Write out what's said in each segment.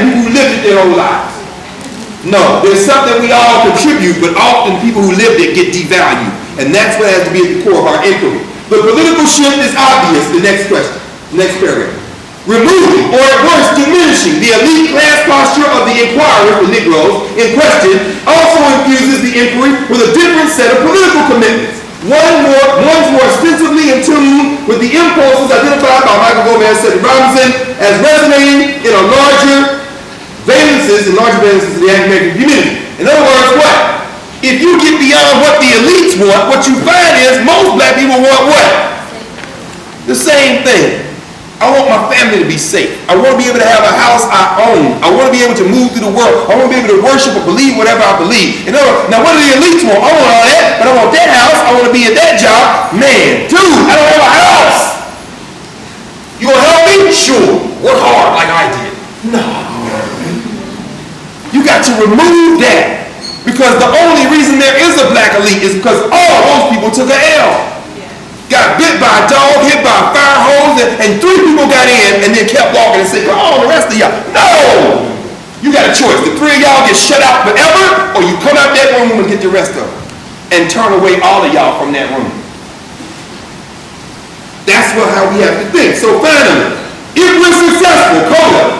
than people who lived it their whole lives. No, there's something we all contribute, but often people who lived it get devalued. And that's what has to be at the core of our inquiry. The political shift is obvious. The next question, next paragraph. Removing, or at worst diminishing, the elite class posture of the inquirers, the Negroes, in question, also infuses the inquiry with a different set of political commitments. One's more ostensibly in tune with the impulses identified by Michael Gomez and Robinson as resonating in larger valences of the African American community. In other words, what? If you get beyond what the elites want, what you find is most black people want what? The same thing. I want my family to be safe. I want to be able to have a house I own. I want to be able to move through the world. I want to be able to worship or believe whatever I believe. Now what do the elites want? I want all that, but I want that house. I want to be at that job. Man, dude, I don't have a house. You gonna help me? Sure. Work hard like I did. No. You got to remove that, because the only reason there is a black elite is because all those people took an L. Got bit by a dog, hit by a fire hose, and 3 people got in and then kept walking and said, oh, the rest of y'all. No! You got a choice. The 3 of y'all get shut out forever, or you come out that room and get the rest of them and turn away all of y'all from that room. That's how we have to think. So finally, if we're successful,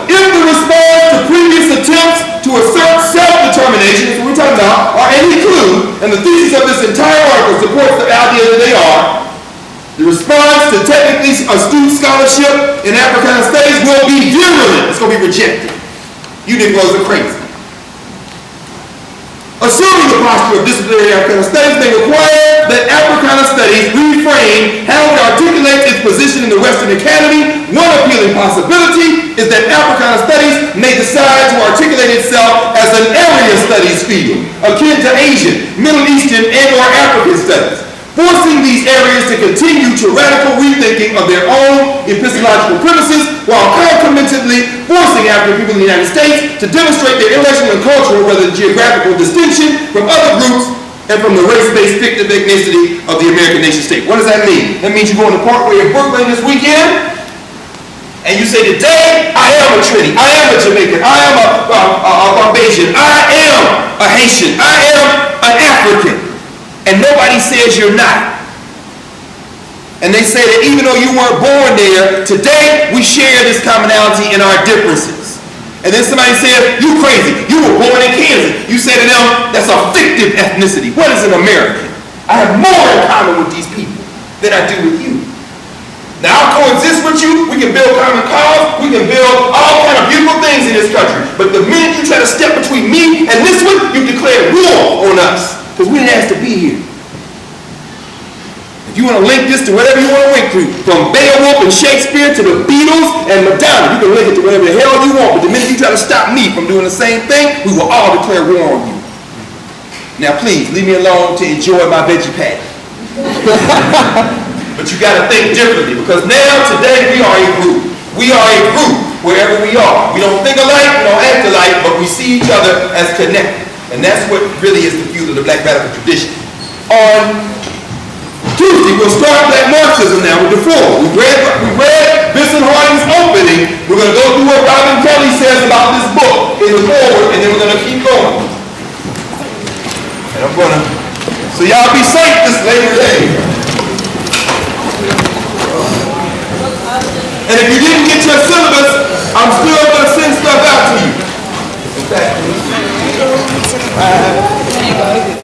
if the response to previous attempts to assert self-determination, is what we're talking about, are any clue, and the thesis of this entire article supports the idea that they are, the response to technically astute scholarship in Africana studies will be virulent. It's going to be rejected. You Negroes are crazy. Assuming the posture of disciplinary Africana studies may require that Africana studies reframe how it articulates its position in the Western Academy, one appealing possibility is that Africana studies may decide to articulate itself as an area studies field, akin to Asian, Middle Eastern, and/or African studies, forcing these areas to continue to radical rethinking of their own epistemological premises, while concomitantly forcing African people in the United States to demonstrate their intellectual and cultural, rather than geographical, distinction from other groups and from the race-based fictive ethnicity of the American nation state. What does that mean? That means you go in the Parkway of Brooklyn this weekend, and you say, today, I am a Trini, I am a Jamaican, I am a Barbadian, I am a Haitian, I am an African. And nobody says you're not. And they say that even though you weren't born there, today we share this commonality in our differences. And then somebody says, you crazy, you were born in Kansas. You say to them, that's a fictive ethnicity. What is an American? I have more in common with these people than I do with you. Now I'll coexist with you, we can build common cause, we can build all kind of beautiful things in this country. But the minute you try to step between me and this one, you declare war on us. Because we didn't ask to be here. If you want to link this to whatever you want to link to, from Beowulf and Shakespeare to the Beatles and Madonna, you can link it to whatever the hell you want. But the minute you try to stop me from doing the same thing, we will all declare war on you. Now please, leave me alone to enjoy my veggie patty. But you got to think differently, because now, today, we are a group. We are a group wherever we are. We don't think alike, we don't act alike, but we see each other as connected. And that's what really is the fuel of the Black Radical tradition. On Tuesday, we'll start Black Marxism now with the four. We read Vincent Harding's opening. We're going to go through what Robin Kelly says about this book in the forward, and then we're going to keep going. And I'm going to, so y'all be safe this later day. And if you didn't get your syllabus, I'm still going to send stuff out to you. In fact,